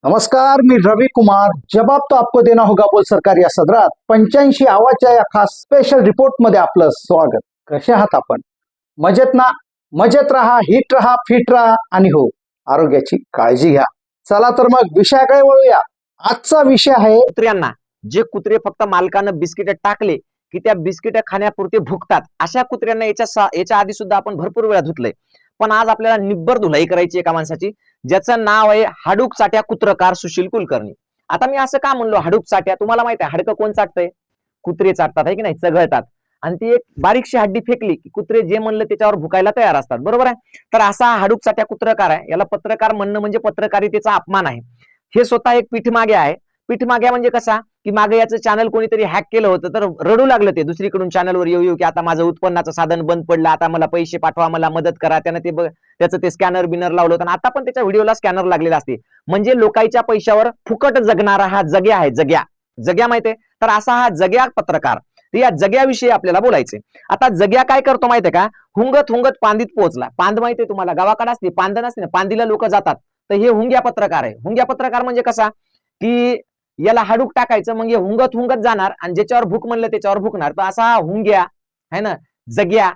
नमस्कार, मी रवि कुमार। जवाब तो आपको देना होगा बोल सरकार या सदरात 85 आवाजच्या या खास स्पेशल रिपोर्ट मध्ये आपलं स्वागत। कसे आहात आपण? मजेत ना? मजेत राहा, हिट राहा, फिट राहा आणि हो, आरोग्याची काळजी घ्या। चला तर मग विषयाकडे वळूया। आजचा विषय आहे कुत्र्यांना, जे कुत्रे फक्त मालकानं बिस्किट टाकले की त्या बिस्किट खाण्यापुरते भुकतात, अशा कुत्र्यांना याच्या आधी सुद्धा आपण भरपूर वेळा धुतलंय। पण आज आपल्याला निब्बर धुलाई करायची एका माणसाची, ज्याचं नाव आहे हाडूक चाट्या कुत्रकार सुशील कुलकर्णी। आता मी असं का म्हणलो हाडूक चाट्या? तुम्हाला माहित आहे हाडकं कोण चाटतंय? कुत्रे चाटतात, आहे की नाही, चघळतात। आणि ती एक बारीकशी हड्डी फेकली की कुत्रे जे म्हणलं त्याच्यावर भुकायला तयार असतात, बरोबर आहे? तर असा हाडूक चाट्या कुत्रकार आहे। याला पत्रकार म्हणणं म्हणजे पत्रकारितेचा अपमान आहे। हे स्वतः एक पीठमागे आहे। पीठमाग्या म्हणजे कसा की मागे याचं चॅनल कोणीतरी हॅक केलं होतं, तर रडू लागलं ते दुसरीकडून चॅनलवर येऊ की आता माझं उत्पन्नाचं साधन बंद पडलं, आता मला पैसे पाठवा, मला मदत करा। त्यानं त्याचं ते स्कॅनर बिनर लावलं होतं, आता पण त्याच्या व्हिडिओला स्कॅनर लागलेला असते। म्हणजे लोकांच्या पैशावर फुकट जगणारा हा जग्या आहे। जग्या माहितीये? तर असा हा जग्या पत्रकार। या जग्याविषयी आपल्याला बोलायचे। आता जग्या काय करतो माहितीये का? हुंगत हुंगत पांदीत पोहोचला। पांद माहितीये तुम्हाला? गावाकडे असते पांद, नसते ना, पांदीला लोक जातात। तर हे हुंग्या पत्रकार आहे। हुंग्या पत्रकार म्हणजे कसा की याला हाडूक टाकायचं, मग हे हुंगत हुंगत जाणार आणि ज्याच्यावर भूक म्हणलं त्याच्यावर भुकणार। तर असा हुंग्या है ना, जग्या,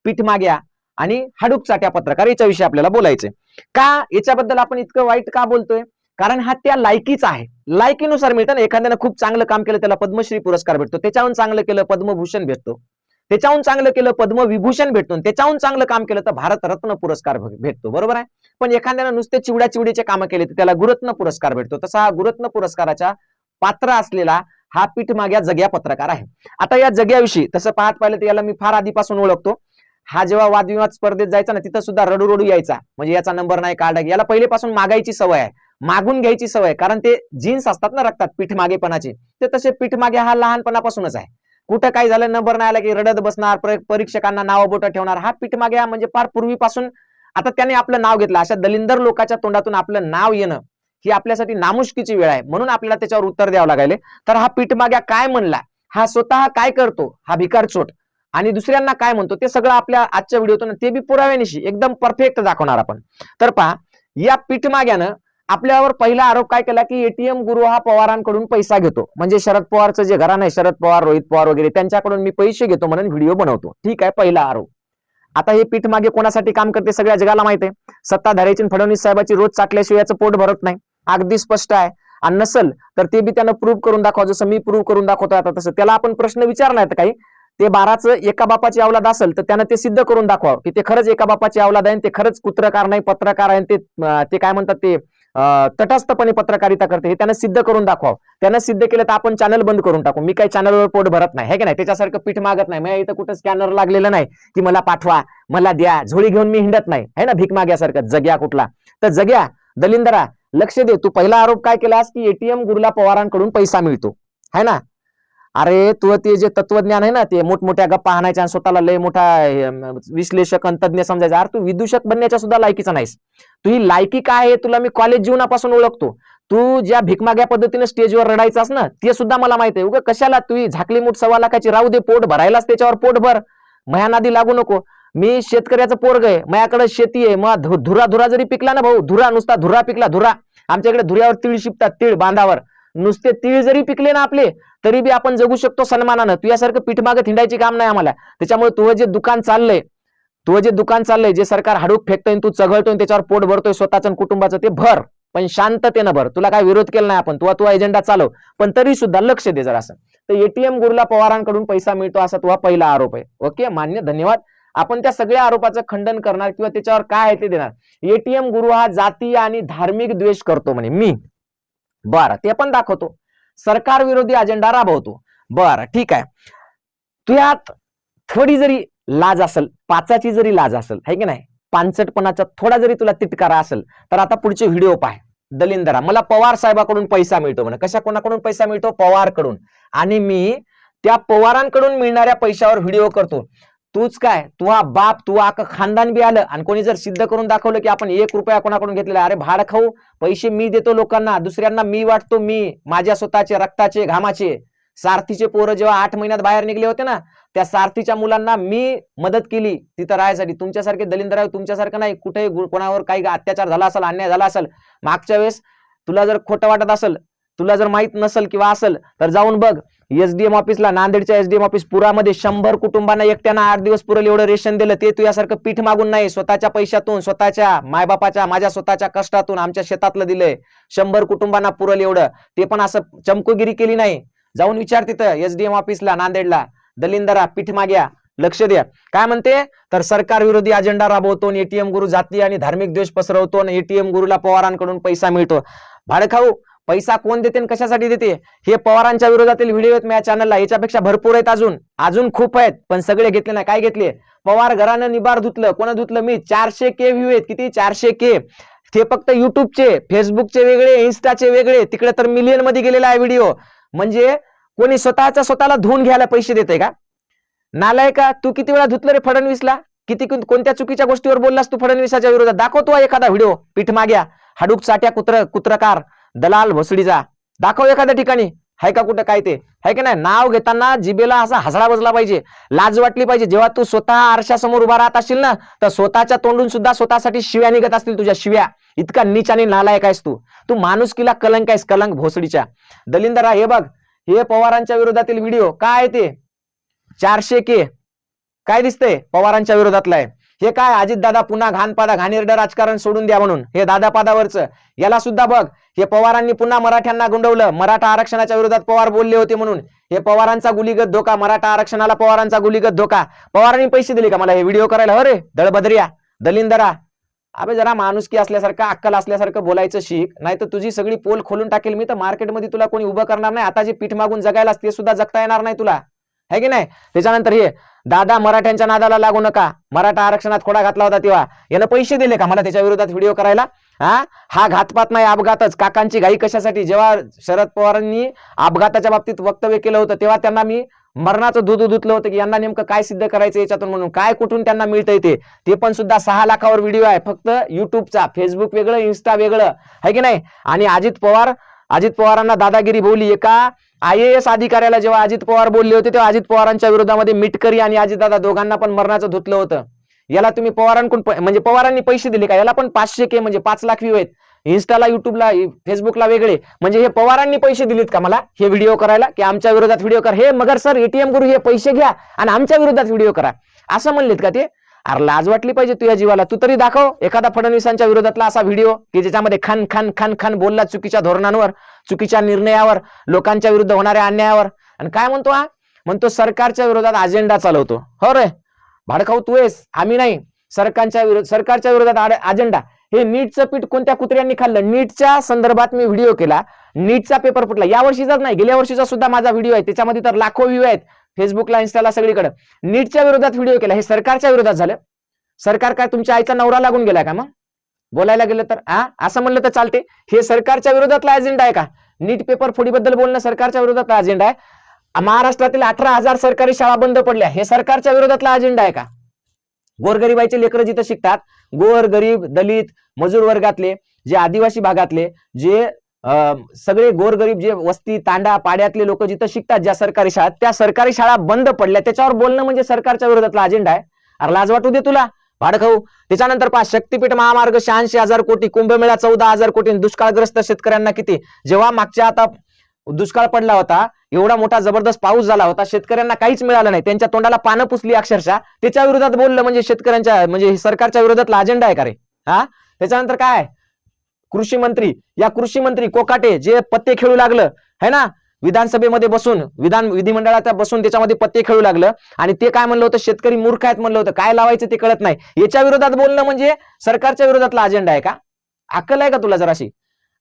पीठमाग्या आणि हाडूक चाट्या पत्रकार याच्याविषयी आपल्याला बोलायचे। का याच्याबद्दल आपण इतकं वाईट का बोलतोय? कारण हा त्या लायकीचा आहे। लायकीनुसार मिळतं ना, एखाद्यानं खूप चांगलं काम केलं त्याला पद्मश्री पुरस्कार भेटतो, त्याच्याहून चांगलं केलं पद्मभूषण भेटतो, त्याच्याहून चांगलं केलं पद्मविभूषण भेटतो, त्याच्याहून चांगलं काम केलं तर भारतरत्न पुरस्कार भेटतो, बरोबर आहे? पण एखाद्यानं नुसते चिवड्याचिवडीचे कामं केले तर त्याला गुरुरत्न पुरस्कार भेटतो। तसा हा गुरुरत्न पुरस्काराच्या पात्र असलेला हा पीठमाग्या जग्या पत्रकार आहे। आता या जग्याविषयी तसं पाहत पाहिलं तर याला मी फार आधीपासून ओळखतो। हा जेव्हा वादविवाद स्पर्धेत जायचा ना, तिथं सुद्धा रडू रडू यायचा, म्हणजे याचा नंबर नाही कार्ड। याला पहिलेपासून मागायची सवय आहे, मागून घ्यायची सवय, कारण ते जीन्स असतात ना रक्तात पीठमागेपणाचे, ते तसे पीठमागे हा लहानपणापासूनच आहे। कुठं काय झालं, नंबर नाही आला की रडत बसणार, परीक्षकांना नाव बोट ठेवणार। हा पीठमाग्या म्हणजे फार पूर्वीपासून आता त्याने आपलं नाव घेतलं। अशा दलिंदर लोकांच्या तोंडातून आपलं नाव येणं ही आपल्यासाठी नामुष्कीची वेळ आहे, म्हणून आपल्याला त्याच्यावर उत्तर द्यावं लागेल। तर हा पीठमाग्या काय म्हणला, हा स्वतः काय करतो, हा भिकारचोट, आणि दुसऱ्यांना काय म्हणतो, ते सगळं आपल्या आजच्या व्हिडिओतून ते बी पुराव्यानिशी एकदम परफेक्ट दाखवणार आपण। तर पहा, या पीठमाग्यानं आपल्यावर पहिला आरोप काय केला की एटीएम गुरु हा पवारांकडून पैसा घेतो, म्हणजे शरद पवारचं जे घराणं आहे, शरद पवार, रोहित पवार वगैरे, त्यांच्याकडून मी पैसे घेतो म्हणून व्हिडिओ बनवतो। ठीक आहे, पहिला आरोप। आता हे पीठमागे कोणासाठी काम करते सगळ्या जगाला माहिती आहे। सत्ताधाऱ्याची फडणवीस साहेबांची रोज चाटल्याशिवाय याचं पोट भरत नाही, अगदी स्पष्ट आहे। आणि नसल तर ते बी त्यानं प्रूव्ह करून दाखवा, जसं मी प्रूव्ह करून दाखवतो आता तसं। त्याला आपण प्रश्न विचारला तर काही ते 12चं एका बापाची अवलाद असेल तर त्यानं ते सिद्ध करून दाखवा की ते खरंच एका बापाची अवलाद आहे, ते खरंच कुत्रकार नाही, पत्रकार आहे, ते काय म्हणतात ते तटस्थपणे पत्रकारिता करते, हे त्यानं सिद्ध करून दाखवा। त्यानं सिद्ध केलं तर आपण चॅनल बंद करून टाकू। मी काही चॅनलवर पोट भरत नाही, है की नाही? त्याच्यासारखं पीठ मागत नाही, मी इथं कुठं स्कॅनर लागलेलं नाही की मला पाठवा, मला द्या, झोळी घेऊन मी हिंडत नाही, है ना, भीक माग्यासारखं जग्या कुठला। तर जग्या, दलिंदरा, लक्ष दे, तू पहिला आरोप काय केलास की एटीएम गुरुला पवारांकडून पैसा मिळतो, है ना? अरे तू ते जे तत्वज्ञान आहे ना, ते मोठमोठ्या गप्पा हाणायच्या आणि स्वतःला लय मोठा विश्लेषक तज्ञ समजायचा, अरे तू विदूषक बनण्याच्या सुद्धा लायकीचा नाहीस। तुझी लायकी काय आहे तुला मी कॉलेज जीवनापासून ओळखतो। तू ज्या भिकमाग्या पद्धतीने स्टेजवर रडायचास ना, ते सुद्धा मला माहिती आहे। उगा कशाला तुझी झाकली मूठ 1.25 लाखाची राहू दे, पोट भरायलाच त्याच्यावर पोट भर, मया नादी लागू नको। मी शेतकऱ्याचं पोरग आहे, माझ्याकडे शेती आहे, मग धुरा जरी पिकला ना भाऊ, धुरा नुसता धुरा पिकला, धुरा, आमच्याकडे धुऱ्यावर तीळ शिपतात, तीळ बांधावर, नुसते तीळ जरी पिकले ना आपले तरी बी आपण जगू शकतो सन्मानानं। तुझ्यासारखं पीठमागं हिंडायची काम नाही आम्हाला। त्याच्यामुळे तुझं जे दुकान चाललंय, जे सरकार हाडूक फेकतोय, तू चघळतोय, त्याच्यावर पोट भरतोय स्वतःचं आणि कुटुंबाचं, ते भर, पण शांततेनं भर। तुला काय विरोध केला नाही आपण, तू एजेंडा चालव, पण तरी सुद्धा लक्ष दे जरा असं। तर एटीएम गुरुला पवारांकडून पैसा मिळतो असा तुझा पहिला आरोप आहे। ओके, मान्य, धन्यवाद। आपण त्या सगळ्या आरोपाचं खंडन करणार किंवा त्याच्यावर काय आहे ते देणार। एटीएम गुरु हा जातीय आणि धार्मिक द्वेष करतो म्हणे मी, बरं, ते पण दाखवतो। सरकार विरोधी अजेंडा राबवतो, बरं, ठीक आहे। तुझ्यात थोडी जरी लाज असेल, पाचाची जरी लाज असेल, है की नाही, पानसटपणाचा थोडा जरी तुला तिटकारा असेल, तर आता पुढचे व्हिडिओ पाह। दलिंदरा, मला पवार साहेबाकडून पैसा मिळतो म्हणे, कशा कोणाकडून पैसा मिळतो? पवारकडून, आणि मी त्या पवारांकडून मिळणाऱ्या पैशावर व्हिडिओ करतो। तूच काय, तुझा बाप, तू आक खानदान बी आलं, आणि कोणी जर सिद्ध करून दाखवलं की आपण 1 रुपया कोणाकडून घेतलेला, अरे भाड खाऊ, पैसे मी देतो लोकांना, दुसऱ्यांना मी वाटतो, मी माझ्या स्वतःचे रक्ताचे घामाचे। सारथीचे पोरं जेव्हा 8 महिन्यात बाहेर निघले होते ना, त्या सारथीच्या मुलांना मी मदत केली तिथं राहायसाठी। तुमच्यासारखे दलिंदर, तुमच्यासारखं नाही, कुठेही कोणावर काही अत्याचार झाला असेल, अन्याय झाला असेल, मागच्या वेळेस तुला जर खोटं वाटत असेल, तुला जर माहित नसेल किंवा असेल तर जाऊन बघ. एसडीएम ऑफिसला, नांदेडच्या एसडीएम ऑफिस पुरामध्ये 100 कुटुंबांना एकट्यानं 8 दिवस पुरेल एवढं रेशन दिलं. ते तुझ्यासारखं पीठ मागून नाही, स्वतःच्या पैशातून, स्वतःच्या मायबापाच्या, माझ्या स्वतःच्या कष्टातून, आमच्या शेतातलं दिलंय. 100 कुटुंबांना पुरेल एवढं. ते पण असं चमकोगिरी केली नाही. जाऊन विचार तिथं एसडीएम ऑफिसला नांदेडला, दलिंदरा, पीठ माग्या, लक्ष द्या. काय म्हणते तर सरकार विरोधी अजेंडा राबवतो, एटीएम गुरु जाती आणि धार्मिक द्वेष पसरवतो, एटीएम गुरुला पवारांकडून पैसा मिळतो. भाडखाऊ पैसा कोण देते आणि कशासाठी देते हे पवारांच्या विरोधातील व्हिडिओ आहेत माझ्या चॅनलला. याच्यापेक्षा भरपूर आहेत, अजून खूप आहेत, पण सगळे घेतले नाही. काय घेतले? पवार घरानं निबार धुतलं. कोण धुतलं? मी. 400K व्ह्यू आहेत. किती? 400K. ते फक्त युट्यूबचे, फेसबुकचे वेगळे, इन्स्टाचे वेगळे. तिकडे तर मिलियन मध्ये गेलेला आहे व्हिडिओ. म्हणजे कोणी स्वतःला धुवून घ्यायला पैसे देते का? नालाय का? तू किती वेळा धुतलं रे फडणवीसला? कोणत्या चुकीच्या गोष्टीवर बोललास तू फडणवीसाच्या विरोधात? दाखव तू एखादा व्हिडिओ. पीठ माग्या, हाडूक चाट्या, कुत्रकार, दलाल भोसडीचा दाखव एखाद्या ठिकाणी. हाय का कुठं काय? ते हाय की नाही? नाव घेताना जिबेला असा हसडा बसला पाहिजे, लाज वाटली पाहिजे. जेव्हा तू स्वतः आरशासमोर उभा राहत असशील ना, तर स्वतःच्या तोंडून सुद्धा स्वतःसाठी शिव्या निघत असतील तुझ्या शिव्या. इतका नीच आणि नालायक आहेस तू माणुसकीला कलंक आहेस, कलंक भोसडीच्या. दलिंदरा, हे बघ, हे पवारांच्या विरोधातील व्हिडिओ. काय ते? 400K. काय दिसतंय? पवारांच्या विरोधातला आहे. हे काय? अजितदादा पुन्हा घाणेरडं राजकारण सोडून द्या म्हणून हे दादापादावरचं. याला सुद्धा बघ, हे पवारांनी पुन्हा मराठ्यांना गुंडवलं. मराठा आरक्षणाच्या विरोधात पवार बोलले होते म्हणून हे पवारांचा गुलीगत धोका. मराठा आरक्षणाला पवारांचा गुलीगत धोका. पवारांनी पैसे दिले का मला हे व्हिडिओ करायला? अरे दळबदरिया, दलिंदरा, अबे जरा माणुसकी असल्यासारखं, अक्कल असल्यासारखं बोलायचं शिक, नाही तर तुझी सगळी पोल खोलून टाकेल मी. तर मार्केटमध्ये तुला कोणी उभं करणार नाही. आता जे पीठ मागून जगायला ते सुद्धा जगता येणार नाही तुला, है की नाही? त्याच्यानंतर हे दादा मराठ्यांच्या नादाला लागू नका. मराठा आरक्षणात खोडा घातला होता तेव्हा यानं पैसे दिले का मला त्याच्या विरोधात व्हिडिओ करायला? हा घातपात नाही, अपघातच. काकांची घाई कशासाठी? जेव्हा शरद पवारांनी अपघाताच्या बाबतीत वक्तव्य केलं होतं तेव्हा त्यांना मी मरणाचं दूध धुतलं होतं की यांना नेमकं काय सिद्ध करायचं याच्यातून म्हणून. काय कुठून त्यांना मिळतंय ते पण सुद्धा 6 लाखावर व्हिडिओ आहे फक्त युट्यूबचा. फेसबुक वेगळं, इन्स्टा वेगळं, है की नाही? आणि अजित पवारांना दादागिरी बोलली. एका IAS अधिकाऱ्याला जेव्हा अजित पवार बोलले होते तेव्हा अजित पवारांच्या विरोधामध्ये मिटकरी आणि अजितदादा दोघांना पण मरणाचं धुतलं होतं. याला तुम्ही पवारांकडून म्हणजे पवारांनी पैसे दिले का? याला पण 500K म्हणजे 5 लाख व्ह्यू आहेत. इन्स्टाला, युट्यूबला, फेसबुकला वेगळे. म्हणजे हे पवारांनी पैसे दिलेत का मला हे व्हिडिओ करायला की आमच्या विरोधात व्हिडिओ कर? हे मगर सर, एटीएम गुरु हे पैसे घ्या आणि आमच्या विरोधात व्हिडिओ करा असं म्हणलेत का ते? अरे लाज वाटली पाहिजे तुझ्या जीवाला. तू तरी दाखव एखादा फडणवीसांच्या विरोधातला असा व्हिडिओ की ज्याच्यामध्ये खान खान खान खान बोलला चुकीच्या धोरणांवर, चुकीच्या निर्णयावर, लोकांच्या विरुद्ध होणाऱ्या अन्यायावर. आणि काय म्हणतो म्हणतो सरकारच्या विरोधात अजेंडा चालवतो. हो रे भाडखाऊ, तू आहेस, आम्ही नाही. सरकारच्या विरोधात अजेंडा. हे नीटचं पीठ कोणत्या कुत्र्यांनी खाल्लं? नीटच्या संदर्भात मी व्हिडिओ केला. नीटचा पेपर फुटला. या वर्षीचाच नाही, गेल्या वर्षीचा सुद्धा माझा व्हिडिओ आहे. त्याच्यामध्ये तर लाखो व्ह्यू आहेत फेसबुकला, इन्स्टाला, सगळीकडे. नीटच्या विरोधात व्हिडिओ केला. हे सरकारच्या विरोधात झालं. सरकार काय तुमच्या आईचा नवरा लागून गेला का? मग बोलायला गेलं तर असं म्हणलं तर चालते. हे सरकारच्या विरोधातला अजेंडा आहे का? नीट पेपर फोडीबद्दल बोलणं सरकारच्या विरोधातला अजेंडा आहे. महाराष्ट्रातील 18,000 सरकारी शाळा बंद पडल्या, हे सरकारच्या विरोधातला अजेंडा आहे का? गोरगरिबाचे लेकरं जिथं शिकतात, गोर गरीब, दलित, मजूर वर्गातले, जे आदिवासी भागातले, जे सगळे गोरगरीब, जे वस्ती तांडा पाड्यातले लोक जिथं शिकतात ज्या सरकारी शाळा, त्या सरकारी शाळा बंद पडल्या, त्याच्यावर बोलणं म्हणजे सरकारच्या विरोधातला अजेंडा आहे? अरे लाज वाटू दे तुला भाडखाऊ. त्याच्यानंतर शक्तीपीठ महामार्ग 86,000 कोटी, कुंभमेळा 14,000 कोटी, दुष्काळग्रस्त शेतकऱ्यांना किती? जेव्हा मागच्या आता दुष्काळ पडला होता, एवढा मोठा जबरदस्त पाऊस झाला होता, शेतकऱ्यांना काहीच मिळालं नाही, त्यांच्या तोंडाला पानं पुसली अक्षरशः. त्याच्या विरोधात बोललं म्हणजे शेतकऱ्यांच्या म्हणजे सरकारच्या विरोधातला अजेंडा आहे का रे? त्याच्यानंतर काय? कृषी मंत्री, या कृषी मंत्री कोकाटे जे पत्ते खेळू लागलं है ना, विधानसभेमध्ये बसून, विधिमंडळात बसून त्याच्यामध्ये पत्ते खेळू लागलं आणि ते काय म्हणलं होतं? शेतकरी मूर्ख आहेत म्हणलं होतं. काय लावायचं ते कळत नाही. याच्या विरोधात बोलणं म्हणजे सरकारच्या विरोधातला अजेंडा आहे का? अक्कल आहे का तुला जराशी?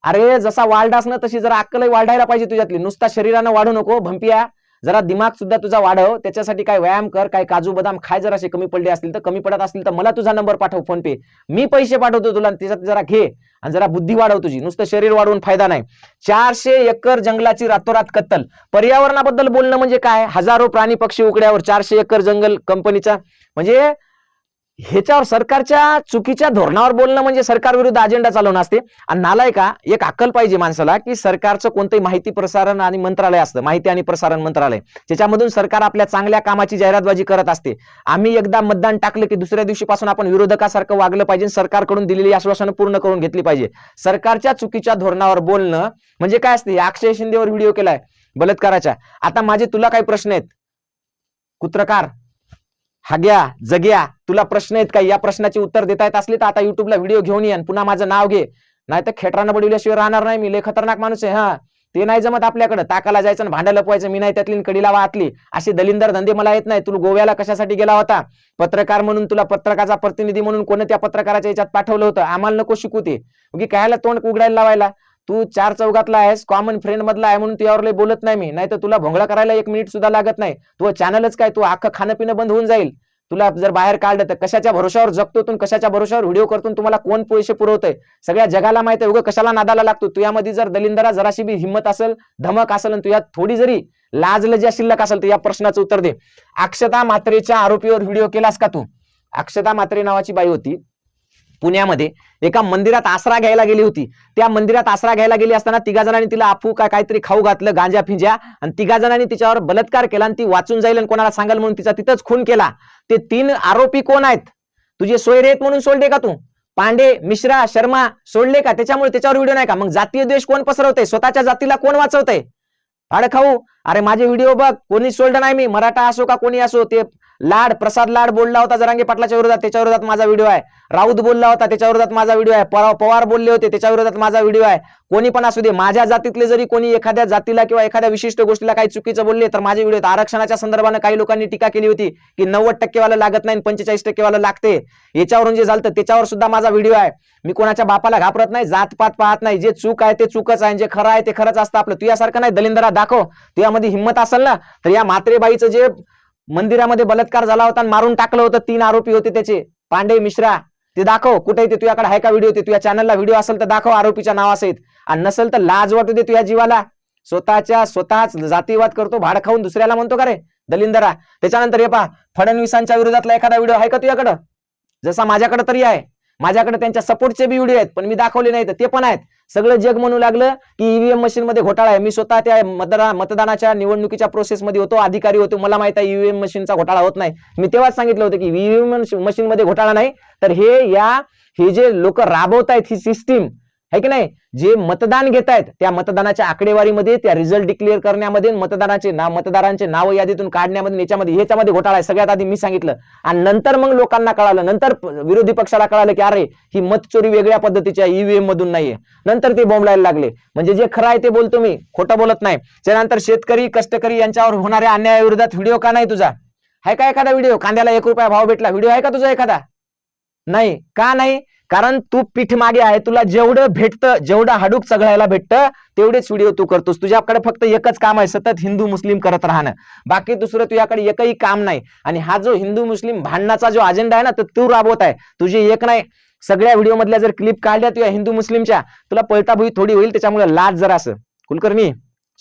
अरे जसा वाढडास ना तशी जरा अक्कलही वाढायला पाहिजे तुझ्यातली. नुसता शरीरानं वाढू नको भंपिया, जरा दिमाग सुद्धा तुझा वाढव. त्याच्यासाठी काय व्यायाम कर, काय काजू बदाम खाय. जराशे कमी पडले असतील तर, कमी पडत असतील तर मला तुझा नंबर पाठव फोन पे, मी पैसे पाठवतो तुला. त्याच्यात जरा घे आणि जरा बुद्धी वाढव तुझी. नुसतं शरीर वाढवून फायदा नाही. 400 एकर जंगलाची रातोरात कत्तल. पर्यावरणाबद्दल बोलणं म्हणजे काय? हजारो प्राणी पक्षी उकड्यावर, 400 एकर जंगल कंपनीचा. म्हणजे ह्याच्यावर सरकारच्या चुकीच्या धोरणावर बोलणं म्हणजे सरकार विरुद्ध अजेंडा चालवणं असते. आणि नालायका एक अक्कल पाहिजे माणसाला, की सरकारचं कोणतंही माहिती प्रसारण आणि मंत्रालय असतं, माहिती आणि प्रसारण मंत्रालय, त्याच्यामधून सरकार आपल्या चांगल्या कामाची जाहिरातबाजी करत असते. आम्ही एकदा मतदान टाकलं की दुसऱ्या दिवशीपासून आपण विरोधकासारखं वागलं पाहिजे, सरकारकडून दिलेली आश्वासनं पूर्ण करून घेतली पाहिजे. सरकारच्या चुकीच्या धोरणावर बोलणं म्हणजे काय असते. अक्षय शिंदेवर व्हिडिओ केलाय बलात्काराच्या. आता माझे तुला काही प्रश्न आहेत, कुत्रकार, हाग्या, जग्या, तुला प्रश्न आहेत का? या प्रश्नाचे उत्तर देता येत असले तर आता युट्यूबला व्हिडिओ घेऊन ये, पुन्हा माझं नाव घे, नाही तर खेटरानं बडविल्याशिवाय राहणार नाही मी. लय खतरनाक माणूस आहे. हा, ते नाही जमत आपल्याकडे. ताकाला जायचं आणि भांडं लपवायचं, मी नाही त्यातली कडीला वाटली, असे दलिंदर धंदे मला येत नाही. तुला गोव्याला कशासाठी गेला होता? पत्रकार म्हणून तुला पत्रकाचा प्रतिनिधी म्हणून कोणी त्या पत्रकाराच्या याच्यात पाठवलं होतं? आम्हाला नको शिकू ते. की कायला तोंड उघडायला लावायला? तू चार चौघातला आहेस, कॉमन फ्रेंड मधला आहे म्हणून तुझ्यावर लय बोलत नाही मी, नाही तर तुला भोंगळा करायला 1 मिनिट सुद्धा लागत नाही. तू चॅनलच काय, तू अख्खं खाणं पिणं बंद होऊन जाईल तुला जर बाहेर काढलं तर. कशाच्या भरोशावर जगतो तू, कशाच्या भरोशावर व्हिडिओ करतो, तुम्हाला कोण पैसे पुरवतंय सगळ्या जगाला माहिती आहे. उगा कशाला नादाला लागतो? तुझ्यामध्ये जर दलिंदरा जराशी बी हिंमत असेल, धमक असेल, आणि तुझ्यात थोडी जरी लाज लज्जा शिल्लक असेल तर या प्रश्नाचं उत्तर दे. अक्षता म्हात्रेच्या आरोपीवर व्हिडिओ केलास का तू? अक्षता म्हात्रे नावाची बाई होती, पुण्यामध्ये एका मंदिरात आसरा घ्यायला गेली होती. त्या मंदिरात आसरा घ्यायला गेली असताना 3 जणांनी तिला अफू काहीतरी खाऊ घातलं, गांजा फिंजा, आणि 3 जणांनी तिच्यावर बलात्कार केला, आणि ती वाचून जाईल आणि कोणाला सांगाल म्हणून तिचा तिथंच खून केला. ते 3 आरोपी कोण आहेत? तुझे सोयरे आहेत म्हणून सोडले का तू? पांडे, मिश्रा, शर्मा सोडले का? त्याच्यामुळे त्याच्यावर व्हिडिओ नाही का? मग जातीय द्वेष कोण पसरवतंय? स्वतःच्या जातीला कोण वाचवतंय? भाड खाऊ. अरे माझे व्हिडिओ बघ, कोणी सोडलं नाही मी, मराठा असो का कोणी असो. ते लाड, प्रसाद लाड बोलला होता जरांगे पाटलाच्या विरोधात, त्याच्या विरोधात माझा व्हिडिओ आहे. राऊत बोलला होता, त्याच्या विरोधात माझा व्हिडिओ आहे. पवार बोलले होते, त्याच्या विरोधात माझा व्हिडिओ आहे. कोणी पण असू दे, माझ्या जातीतले जरी कोणी एखाद्या जातीला किंवा एखाद्या विशिष्ट गोष्टीला काही चुकीचं बोलले तर माझे व्हिडिओ. आरक्षणाच्या संदर्भाने काही लोकांनी टीका केली होती की 90% वाला लागत नाही, 45% वाला लागते. याच्यावरून जे झालं त्याच्यावर सुद्धा माझा व्हिडिओ आहे. मी कोणाच्या बापाला घाबरत नाही, जातपात पाहत नाही. जे चूक आहे ते चूकच आहे, जे खरं आहे ते खरंच असतं आपलं. तुझ्यासारखं नाही दलिंदरा. दाखव, तुझ्यामध्ये हिंमत असेल ना तर या म्हात्रेबाईचं जे मंदिरामध्ये बलात्कार झाला होता आणि मारून टाकलं होतं, 3 आरोपी होते त्याचे, पांडे, मिश्रा, ते दाखव. कुठे ते तुझ्याकडे आहे का व्हिडिओ? ते तुझ्या चॅनलला व्हिडिओ असेल तर दाखव आरोपीच्या नावासहित. आणि नसेल तर लाज वाटू दे तुझ्या जीवाला. स्वतःच जातीवाद करतो, भाड खाऊन दुसऱ्याला म्हणतो का रे दलिंदरा? त्याच्यानंतर हे पहा, फडणवीसांच्या विरोधातला एखादा व्हिडिओ आहे का तुझ्याकडं? जसा माझ्याकडे तरी आहे. माझ्याकडे त्यांच्या सपोर्टचे बी व्हिडिओ आहेत, पण मी दाखवले नाहीत, ते पण आहेत. सगळं जग म्हणू लागलं की ईव्हीएम मशीन मध्ये घोटाळा आहे. मी स्वतः त्या मतदानाच्या निवडणुकीच्या प्रोसेसमध्ये होतो, अधिकारी होतो, मला माहित आहे ईव्हीएम मशीनचा घोटाळा होत नाही. मी तेव्हाच सांगितलं होतं की ईव्हीएम मशीन मध्ये घोटाळा नाही, तर हे जे लोक राबवतायत ही सिस्टीम आहे की नाही, जे मतदान घेत आहेत त्या मतदानाच्या आकडेवारीमध्ये, त्या रिझल्ट डिक्लेअर करण्यामध्ये, मतदारांचे नाव यादीतून काढण्यामध्ये, ह्याच्यामध्ये घोटाळा आहे. सगळ्यात आधी मी सांगितलं, आणि नंतर मग लोकांना कळालं, नंतर विरोधी पक्षाला कळालं की अरे ही मतचोरी वेगळ्या पद्धतीच्या ईव्हीएम मधून नाहीये. नंतर ते बोंबलायला लागले. म्हणजे जे खरं आहे ते बोलतो मी, खोटं बोलत नाही. त्यानंतर शेतकरी, कष्टकरी यांच्यावर होणाऱ्या अन्यायाविरोधात व्हिडिओ का नाही तुझा? आहे का एखादा व्हिडिओ? कांद्याला 1 रुपया भाव भेटला, व्हिडिओ आहे का तुझा एखादा? नाही का? नाही, कारण तू पीठ मागे आहे. तुला जेवढं भेटतं, जेवढं हाडूक चघळायला भेटतं तेवढेच व्हिडिओ तू करतोस. तुझ्याकडे फक्त एकच काम आहे, सतत हिंदू मुस्लिम करत राहणं. बाकी दुसरं तुझ्याकडे एकही काम नाही. आणि हा जो हिंदू मुस्लिम भांडणाचा जो अजेंडा आहे ना, तो तू राबवत आहे. तुझी एक नाही, सगळ्या व्हिडिओ मधल्या जर क्लिप काढल्या तुझ्या हिंदू मुस्लिमच्या, तुला पळताभुई थोडी होईल. त्याच्यामुळे लाज जरा असं, कुलकर्णी,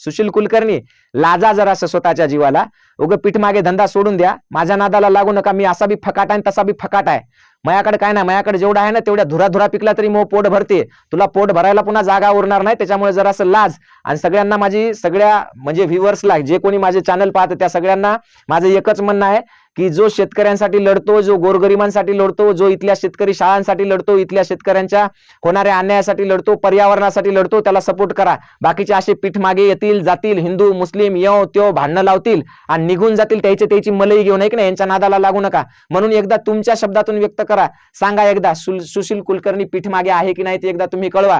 सुशील कुलकर्णी, लाजा जरा असं स्वतःच्या जीवाला. उगं पीठ मागे धंदा सोडून द्या, माझ्या नादाला लागू नका. मी असा बी फकाट आहे तसा बी फकाट आहे. माझ्याकडे काय नाही, माझ्याकडे जेवढा आहे ना तेवढ्या धुरा पिकला तरी मग पोट भरते. तुला पोट भरायला पुन्हा जागा उरणार नाही. त्याच्यामुळे जरा असं लाज. आणि सगळ्यांना सगळ्या म्हणजे व्ह्युअर्सला, जे कोणी माझे चॅनल पाहतं त्या सगळ्यांना माझं एकच म्हणणं आहे की जो शेतकऱ्यांसाठी लढतो, जो गोरगरिबांसाठी लढतो, जो इथल्या शेतकरी शाळांसाठी लढतो, इथल्या शेतकऱ्यांच्या होणाऱ्या अन्यायासाठी लढतो, पर्यावरणासाठी लढतो, त्याला सपोर्ट करा. बाकीचे असे पीठ मागे येतील, जातील, हिंदू मुस्लिम यो त्यो भांडणं लावतील आणि निघून जातील, त्याची मलई घेऊन, आहे की नाही, यांच्या नादाला लागू नका. म्हणून एकदा तुमच्या शब्दातून व्यक्त करा. सांगा एकदा सुशील कुलकर्णी पीठ मागे आहे की नाही ते एकदा तुम्ही कळवा.